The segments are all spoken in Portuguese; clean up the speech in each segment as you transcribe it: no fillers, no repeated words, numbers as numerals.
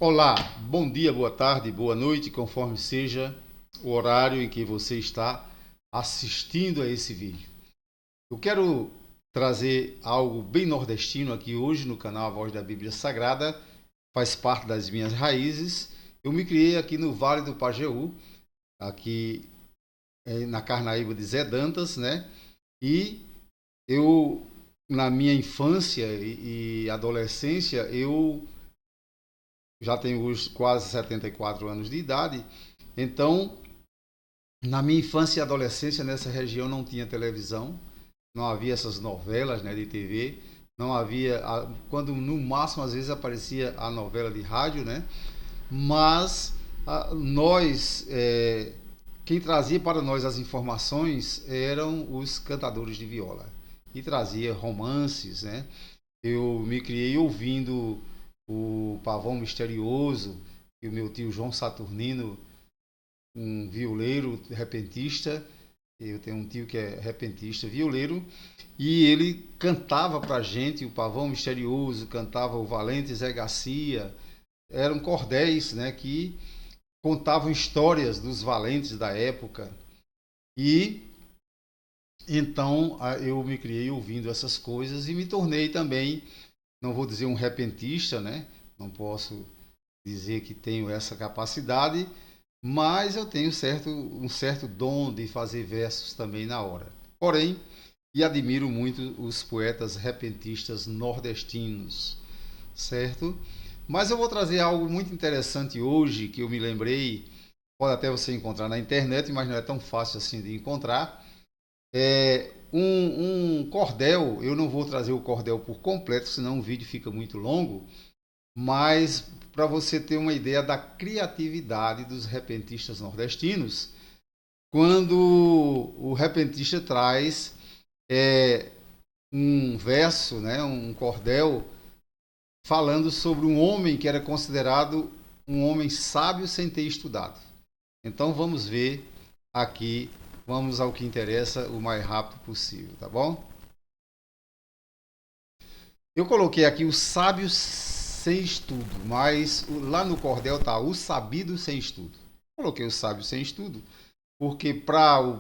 Olá, bom dia, boa tarde, boa noite, conforme seja o horário em que você está assistindo a esse vídeo. Eu quero trazer algo bem nordestino aqui hoje no canal A Voz da Bíblia Sagrada, faz parte das minhas raízes. Eu me criei aqui no Vale do Pajeú, aqui na Carnaíba de Zé Dantas, né? E eu, na minha infância e adolescência, eu já tenho hoje quase 74 anos de idade. Então, na minha infância e adolescência, nessa região não tinha televisão, não havia essas novelas, né, de TV, não havia, quando no máximo às vezes aparecia a novela de rádio, né? Mas nós, quem trazia para nós as informações eram os cantadores de viola e trazia romances, né? Eu me criei ouvindo o Pavão Misterioso, que o meu tio João Saturnino, um violeiro repentista, eu tenho um tio que é repentista, violeiro, e ele cantava pra gente o Pavão Misterioso, cantava o Valente Zé Garcia, eram cordéis, né, que contavam histórias dos valentes da época. E então eu me criei ouvindo essas coisas e me tornei também, não vou dizer um repentista, né? Não posso dizer que tenho essa capacidade, mas eu tenho um certo dom de fazer versos também na hora. Porém, e admiro muito os poetas repentistas nordestinos, certo? Mas eu vou trazer algo muito interessante hoje que eu me lembrei, pode até você encontrar na internet, mas não é tão fácil assim de encontrar. É um cordel, eu não vou trazer o cordel por completo, senão o vídeo fica muito longo, mas para você ter uma ideia da criatividade dos repentistas nordestinos, quando o repentista traz é, um verso, né, um cordel, falando sobre um homem que era considerado um homem sábio sem ter estudado. Então vamos ver aqui, vamos ao que interessa o mais rápido possível, tá bom? Eu coloquei aqui o sábio sem estudo, mas lá no cordel tá o sabido sem estudo. Coloquei o sábio sem estudo, porque para o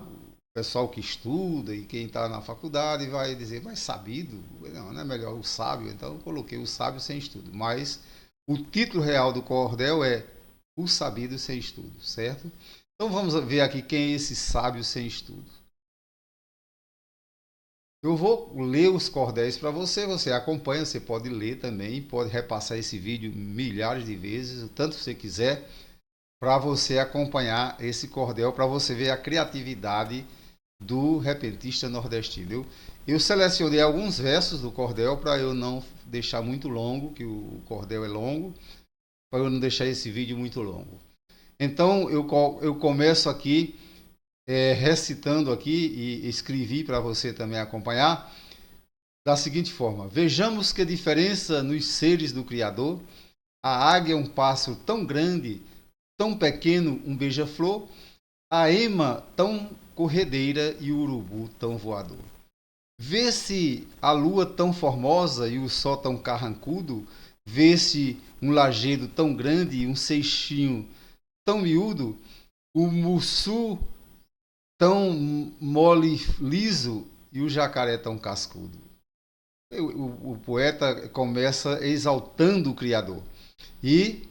pessoal que estuda e quem está na faculdade vai dizer, mas sabido? Não é melhor o sábio, então eu coloquei o sábio sem estudo. Mas o título real do cordel é o sabido sem estudo, certo? Então vamos ver aqui quem é esse sábio sem estudo. Eu vou ler os cordéis para você, você acompanha, você pode ler também, pode repassar esse vídeo milhares de vezes, o tanto você quiser, para você acompanhar esse cordel, para você ver a criatividade do repentista nordestino. Eu selecionei alguns versos do cordel para eu não deixar muito longo, que o cordel é longo, para eu não deixar esse vídeo muito longo. Então eu começo aqui recitando aqui e escrevi para você também acompanhar da seguinte forma: vejamos que diferença nos seres do Criador. A águia é um pássaro tão grande, tão pequeno um beija-flor, a ema tão corredeira e o urubu tão voador. Vê-se a lua tão formosa e o sol tão carrancudo, vê-se um lajedo tão grande e um seixinho tão miúdo, o mussu tão mole liso e o jacaré tão cascudo. O poeta começa exaltando o Criador. E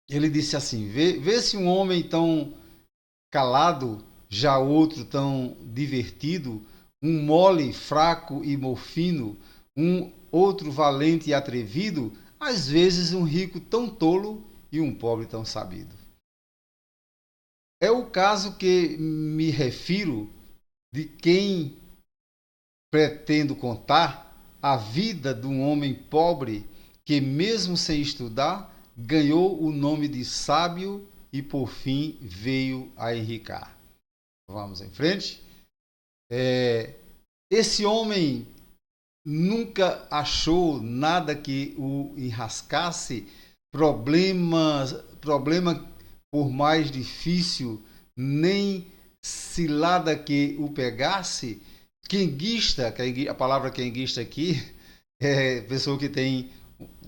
ele disse assim: vê-se um homem tão calado, já outro tão divertido, um mole, fraco e morfino, um outro valente e atrevido, às vezes um rico tão tolo e um pobre tão sabido. É o caso que me refiro de quem pretendo contar a vida de um homem pobre que, mesmo sem estudar, ganhou o nome de sábio e, por fim, veio a enricar. Vamos em frente. Esse homem nunca achou nada que o enrascasse, problema por mais difícil, nem cilada que o pegasse. Quenguista, a palavra quenguista aqui é pessoa que tem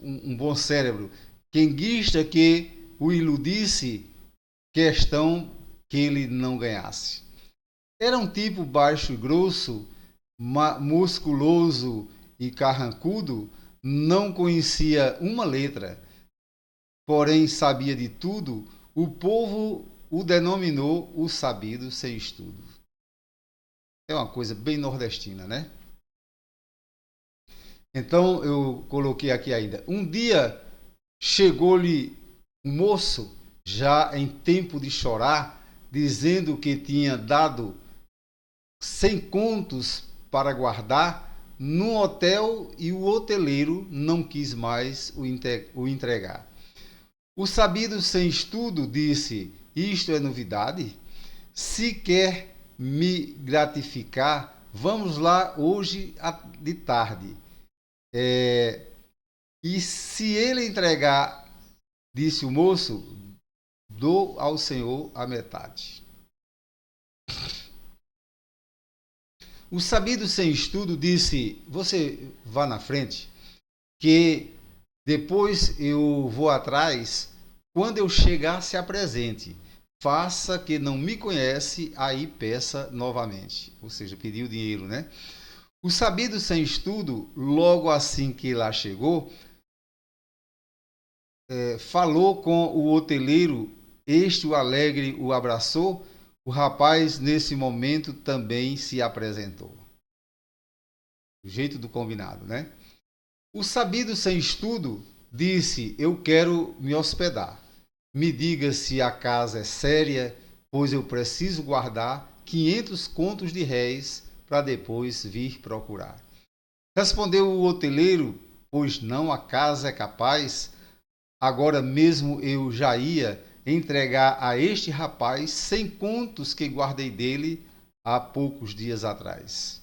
um bom cérebro. quenguista que o iludisse, questão que ele não ganhasse. Era um tipo baixo e grosso, musculoso e carrancudo, não conhecia uma letra, porém sabia de tudo. O povo o denominou o sabido sem estudo. É uma coisa bem nordestina, né? Então eu coloquei aqui ainda. Um dia chegou-lhe um moço, já em tempo de chorar, dizendo que tinha dado 100 contos para guardar num hotel e o hoteleiro não quis mais o entregar. O sabido sem estudo disse: isto é novidade? Se quer me gratificar, vamos lá hoje de tarde. E se ele entregar, disse o moço, dou ao senhor a metade. O sabido sem estudo disse: você vá na frente, que depois eu vou atrás. Quando eu chegar, se apresente. Faça que não me conhece, aí peça novamente. Ou seja, pediu dinheiro, né? O sabido sem estudo, logo assim que lá chegou, falou com o hoteleiro, este o alegre o abraçou. O rapaz, nesse momento, também se apresentou. Do jeito do combinado, né? O sabido sem estudo disse: eu quero me hospedar. Me diga se a casa é séria, pois eu preciso guardar 500 contos de réis para depois vir procurar. Respondeu o hoteleiro: pois não, a casa é capaz. Agora mesmo eu já ia entregar a este rapaz 100 contos que guardei dele há poucos dias atrás.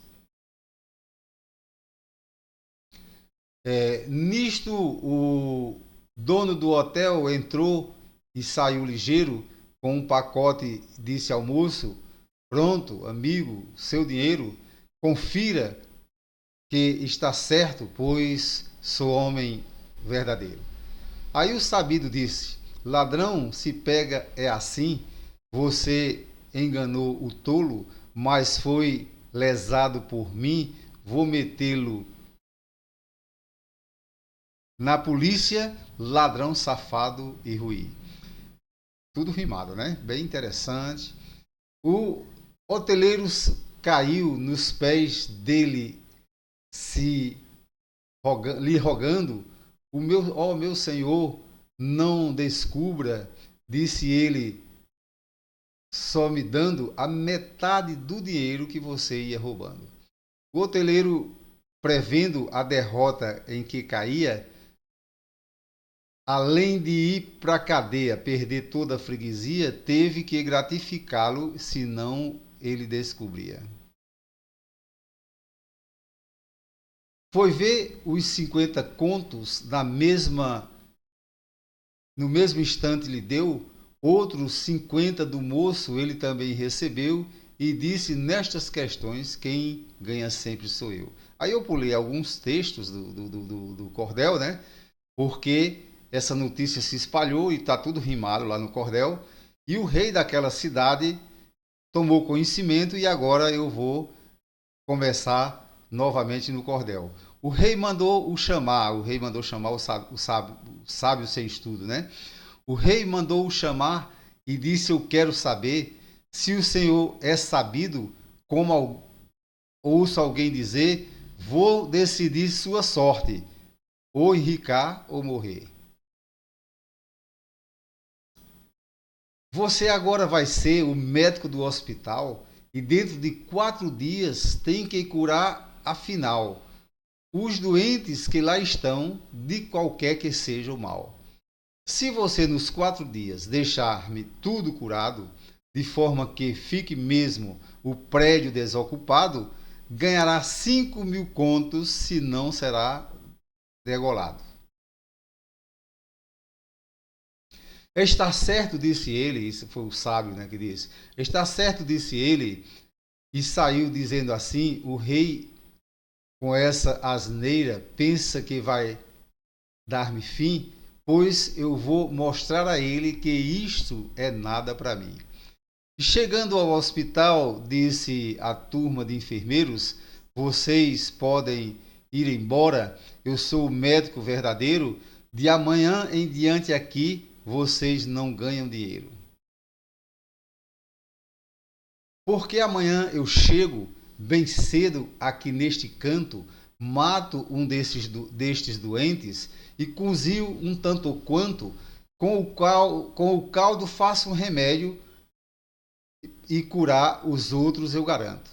Nisto, o dono do hotel entrou e saiu ligeiro com um pacote, disse ao moço: pronto, amigo, seu dinheiro, confira que está certo, pois sou homem verdadeiro. Aí o sabido disse: ladrão se pega é assim, você enganou o tolo, mas foi lesado por mim, vou metê-lo na polícia, ladrão safado e ruim. Tudo rimado, né? Bem interessante. O hoteleiro caiu nos pés dele, lhe rogando: meu senhor, não descubra, disse ele, só me dando a metade do dinheiro que você ia roubando. O hoteleiro, prevendo a derrota em que caía, além de ir para a cadeia, perder toda a freguesia, teve que gratificá-lo, senão ele descobria. Foi ver os 50 contos no mesmo instante lhe deu, outros 50 do moço ele também recebeu e disse: nestas questões quem ganha sempre sou eu. Aí eu pulei alguns textos do cordel, né? Porque essa notícia se espalhou e está tudo rimado lá no cordel. E o rei daquela cidade tomou conhecimento e agora eu vou começar novamente no cordel. O rei mandou chamar o sábio sem estudo, né? O rei mandou o chamar e disse: eu quero saber se o senhor é sabido, como ouço alguém dizer, vou decidir sua sorte, ou enricar ou morrer. Você agora vai ser o médico do hospital e dentro de 4 dias tem que curar afinal os doentes que lá estão, de qualquer que seja o mal. Se você nos 4 dias deixar-me tudo curado, de forma que fique mesmo o prédio desocupado, ganhará 5.000 contos, se não será degolado. Está certo, disse ele, isso foi o sábio, né, que disse. Está certo, disse ele, e saiu dizendo assim: o rei, com essa asneira, pensa que vai dar-me fim, pois eu vou mostrar a ele que isto é nada para mim. E chegando ao hospital, disse a turma de enfermeiros: vocês podem ir embora, eu sou o médico verdadeiro, de amanhã em diante aqui vocês não ganham dinheiro. Porque amanhã eu chego bem cedo aqui neste canto, mato um destes doentes e cozinho um tanto ou quanto, com o caldo faço um remédio e curar os outros eu garanto.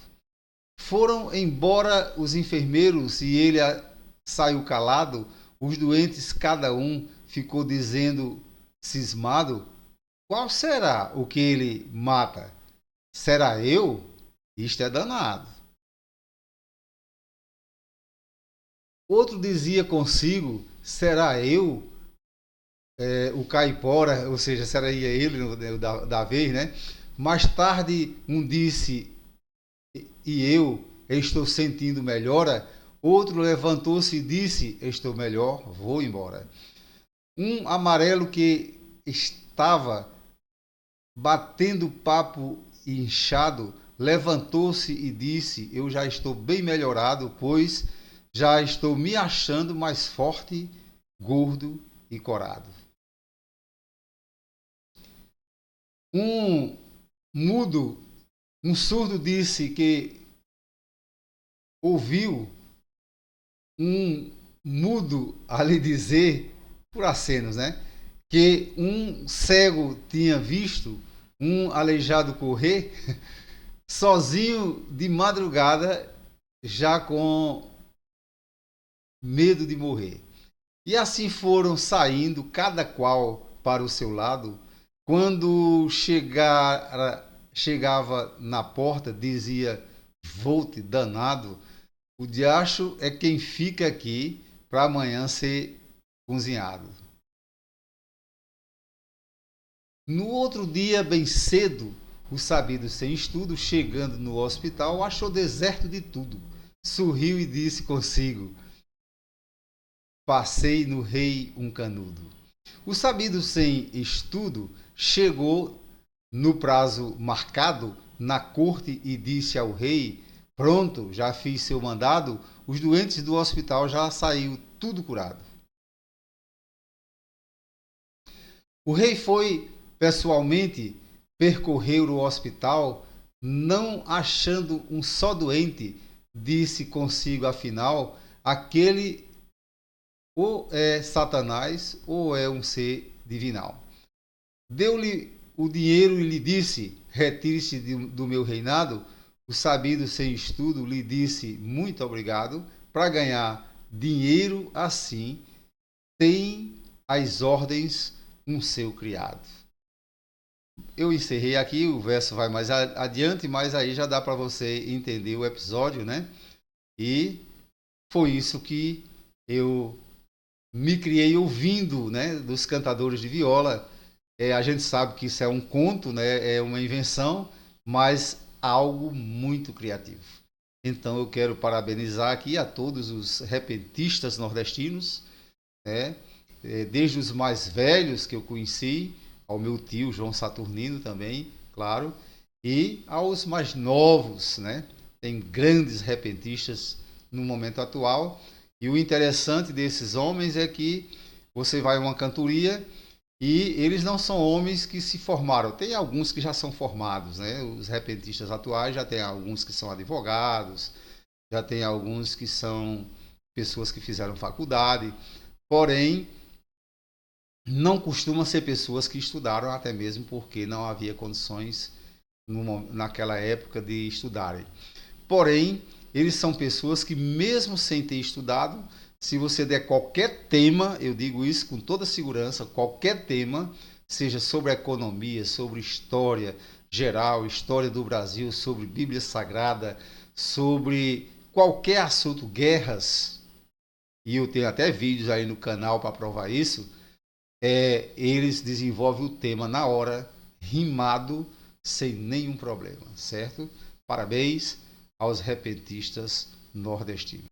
Foram embora os enfermeiros e ele saiu calado, os doentes cada um ficou dizendo cismado, qual será o que ele mata? Será eu? Isto é danado. Outro dizia consigo, será eu o caipora, ou seja, será ele da vez, né? Mais tarde um disse, e eu estou sentindo melhora. Outro levantou-se e disse, estou melhor, vou embora. Um amarelo que estava batendo papo inchado, levantou-se e disse, eu já estou bem melhorado, pois já estou me achando mais forte, gordo e corado. Um mudo, um surdo disse que ouviu um mudo a lhe dizer, por acenos, né? Que um cego tinha visto um aleijado correr sozinho de madrugada, já com medo de morrer. E assim foram saindo, cada qual para o seu lado. Quando chegava na porta, dizia: Vou-te, danado, o diacho é quem fica aqui para amanhã ser cozinhado. No outro dia, bem cedo, o sabido sem estudo, chegando no hospital, achou deserto de tudo. Sorriu e disse consigo: Passei no rei um canudo. O sabido sem estudo chegou no prazo marcado na corte e disse ao rei: Pronto, já fiz seu mandado, os doentes do hospital já saiu tudo curado. O rei foi pessoalmente percorrer o hospital, não achando um só doente, disse consigo afinal, aquele ou é Satanás ou é um ser divinal. Deu-lhe o dinheiro e lhe disse, retire-se do meu reinado. O sabido sem estudo lhe disse, muito obrigado, para ganhar dinheiro assim, tem as ordens um seu criado. Eu encerrei aqui, o verso vai mais adiante, mas aí já dá para você entender o episódio, né? E foi isso que eu me criei ouvindo, né, dos cantadores de viola. A gente sabe que isso é um conto, né, é uma invenção, mas algo muito criativo. Então eu quero parabenizar aqui a todos os repentistas nordestinos, né, desde os mais velhos que eu conheci, ao meu tio João Saturnino também, claro, e aos mais novos, né? Tem grandes repentistas no momento atual. E o interessante desses homens é que você vai a uma cantoria e eles não são homens que se formaram. Tem alguns que já são formados, né? Os repentistas atuais já tem alguns que são advogados, já tem alguns que são pessoas que fizeram faculdade. Porém, não costumam ser pessoas que estudaram, até mesmo porque não havia condições naquela época de estudarem. Porém, eles são pessoas que, mesmo sem ter estudado, se você der qualquer tema, eu digo isso com toda segurança, qualquer tema, seja sobre economia, sobre história geral, história do Brasil, sobre Bíblia Sagrada, sobre qualquer assunto, guerras, e eu tenho até vídeos aí no canal para provar isso, eles desenvolvem o tema na hora, rimado, sem nenhum problema, certo? Parabéns aos repentistas nordestinos.